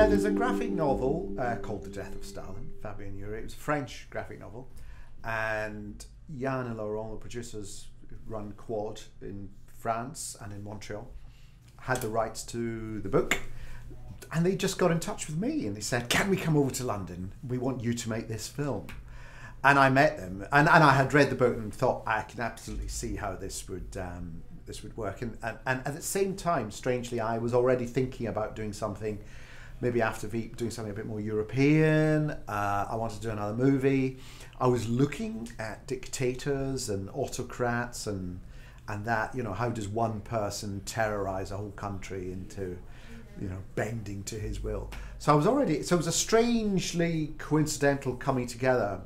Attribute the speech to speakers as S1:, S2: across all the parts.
S1: Yeah, there's a graphic novel called The Death of Stalin, Fabien Nuret. It was a French graphic novel. And Yann and Laurent, the producers, run Quad in France and in Montreal, had the rights to the book. And they just got in touch with me and they said, can we come over to London? We want you to make this film. And I met them, and I had read the book and thought, I can absolutely see how this would work. And at the same time, strangely, I was already thinking about doing something, maybe after Veep, doing something a bit more European. I wanted to do another movie. I was looking at dictators and autocrats and that, you know, how does one person terrorize a whole country into, you know, bending to his will. So I was already, so it was a strangely coincidental coming together.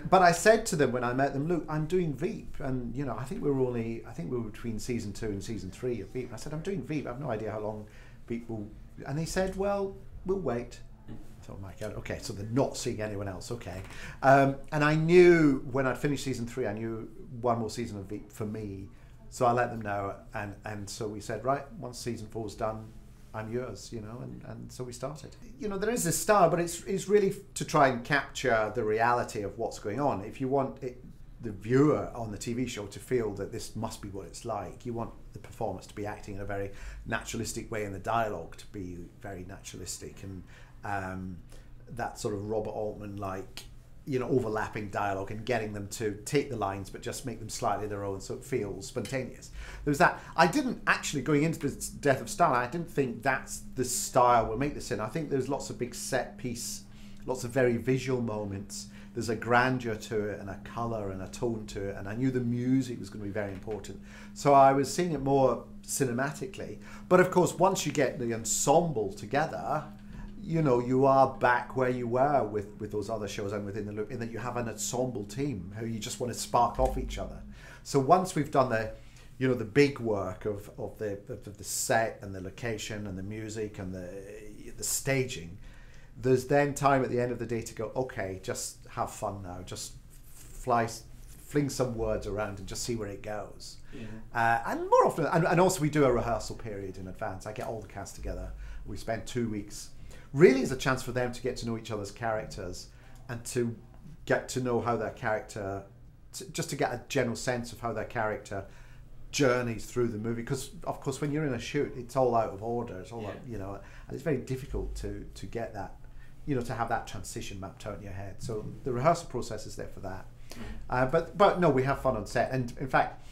S1: But I said to them when I met them, look, I'm doing Veep, and you know, I think we were between season 2 and season 3 of Veep. And I said, I'm doing Veep. I have no idea how long Veep will. And they said, well, we'll wait. I thought, my God, okay, so they're not seeing anyone else, okay. And I knew when I'd finished season 3, I knew one more season of Veep for me. So I let them know, and so we said, right, once season 4's done, I'm yours, you know, and so we started. You know, there is this style, but it's really to try and capture the reality of what's going on. If you want the viewer on the TV show to feel that this must be what it's like, you want the performance to be acting in a very naturalistic way and the dialogue to be very naturalistic, and that sort of Robert Altman-like, you know, overlapping dialogue and getting them to take the lines but just make them slightly their own so it feels spontaneous. There's that. I didn't actually, going into the Death of Stalin, I didn't think that's the style we'll make this in. I think there's lots of big set piece, lots of very visual moments. There's a grandeur to it and a colour and a tone to it, and I knew the music was going to be very important. So I was seeing it more cinematically. But of course, once you get the ensemble together, you know, you are back where you were with those other shows and within the loop, in that you have an ensemble team who you just want to spark off each other. So once we've done the, you know, the big work of the set and the location and the music and the staging, there's then time at the end of the day to go, okay, just have fun now, just fling some words around and just see where it goes. Yeah. And more often, and also we do a rehearsal period in advance. I get all the cast together. We spend 2 weeks. Really is a chance for them to get to know each other's characters and to get to know how their character, just to get a general sense of how their character journeys through the movie. Because of course, when you're in a shoot, it's all out of order. It's all out, you know, and it's very difficult to get that, you know, to have that transition mapped out in your head. So the rehearsal process is there for that. But no, we have fun on set, and in fact,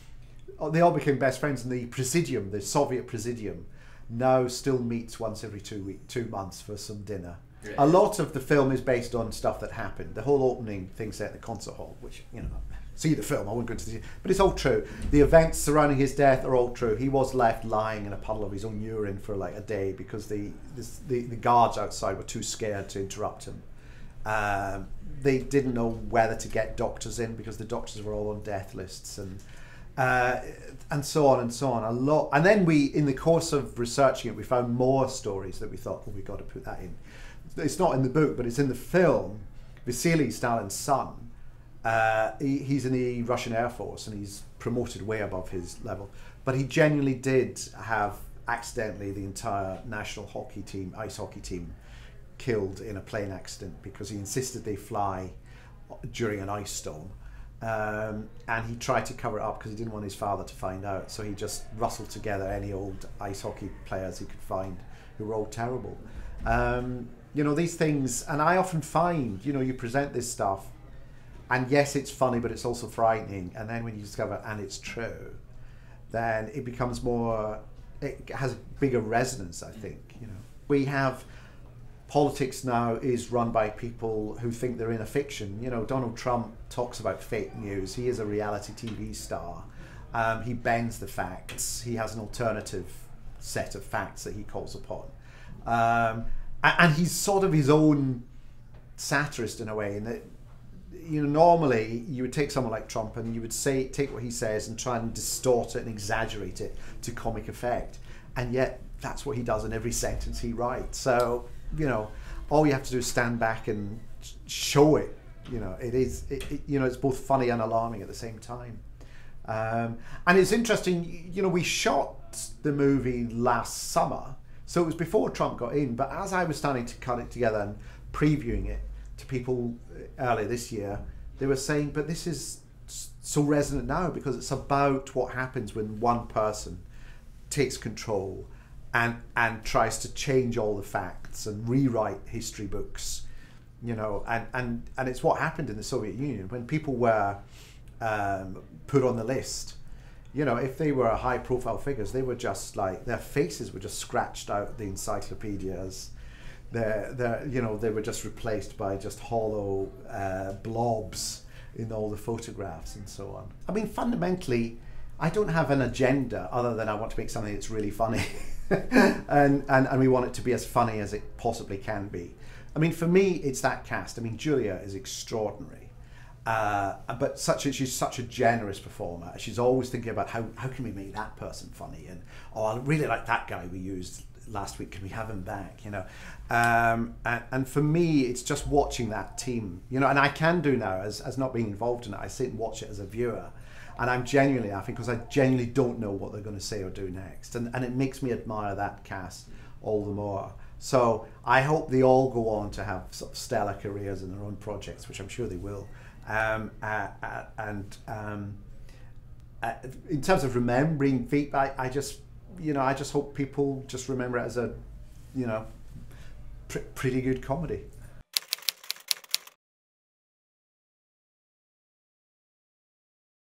S1: they all became best friends. In the Presidium, the Soviet Presidium, now still meets once every 2 months for some dinner. Yeah. A lot of the film is based on stuff that happened. The whole opening thing set at the concert hall, which, you know, see the film, I won't go into the, but it's all true. The events surrounding his death are all true. He was left lying in a puddle of his own urine for like a day because the guards outside were too scared to interrupt him. They didn't know whether to get doctors in because the doctors were all on death lists, and so on and so on. A lot, and then we, in the course of researching it, we found more stories that we thought, oh, we've got to put that in. It's not in the book, but it's in the film. Vasily, Stalin's son, he's in the Russian Air Force and he's promoted way above his level. But he genuinely did have accidentally the entire national hockey team, ice hockey team, killed in a plane accident because he insisted they fly during an ice storm. And he tried to cover it up because he didn't want his father to find out, so he just rustled together any old ice hockey players he could find who were all terrible. You know, these things, and I often find, you know, you present this stuff and yes, it's funny, but it's also frightening, and then when you discover and it's true, then it becomes more, it has a bigger resonance, I think. You know, we have politics now is run by people who think they're in a fiction. You know, Donald Trump talks about fake news. He is a reality TV star. He bends the facts. He has an alternative set of facts that he calls upon. And he's sort of his own satirist in a way, in that, you know, normally you would take someone like Trump and you would take what he says and try and distort it and exaggerate it to comic effect. And yet that's what he does in every sentence he writes. So, you know, all you have to do is stand back and show it. You know, you know, it's both funny and alarming at the same time. And it's interesting, you know, we shot the movie last summer, So it was before Trump got in, but as I was starting to cut it together and previewing it to people earlier this year, they were saying, but this is so resonant now because it's about what happens when one person takes control and tries to change all the facts and rewrite history books, you know, and it's what happened in the Soviet Union when people were put on the list. You know, if they were high profile figures, they were just like, their faces were just scratched out of the encyclopedias. You know, they were just replaced by just hollow blobs in all the photographs and so on. I mean, fundamentally, I don't have an agenda other than I want to make something that's really funny. and we want it to be as funny as it possibly can be. I mean, for me, it's that cast. I mean, Julia is extraordinary. But she's such a generous performer. She's always thinking about how can we make that person funny, and oh, I really like that guy we used last week, can we have him back, you know? And for me, it's just watching that team, you know, and I can do now, as not being involved in it, I sit and watch it as a viewer, and I'm genuinely laughing because I genuinely don't know what they're going to say or do next, and it makes me admire that cast all the more. So I hope they all go on to have sort of stellar careers in their own projects, which I'm sure they will. In terms of remembering Veep, I just hope people just remember it as a, you know, pretty good comedy.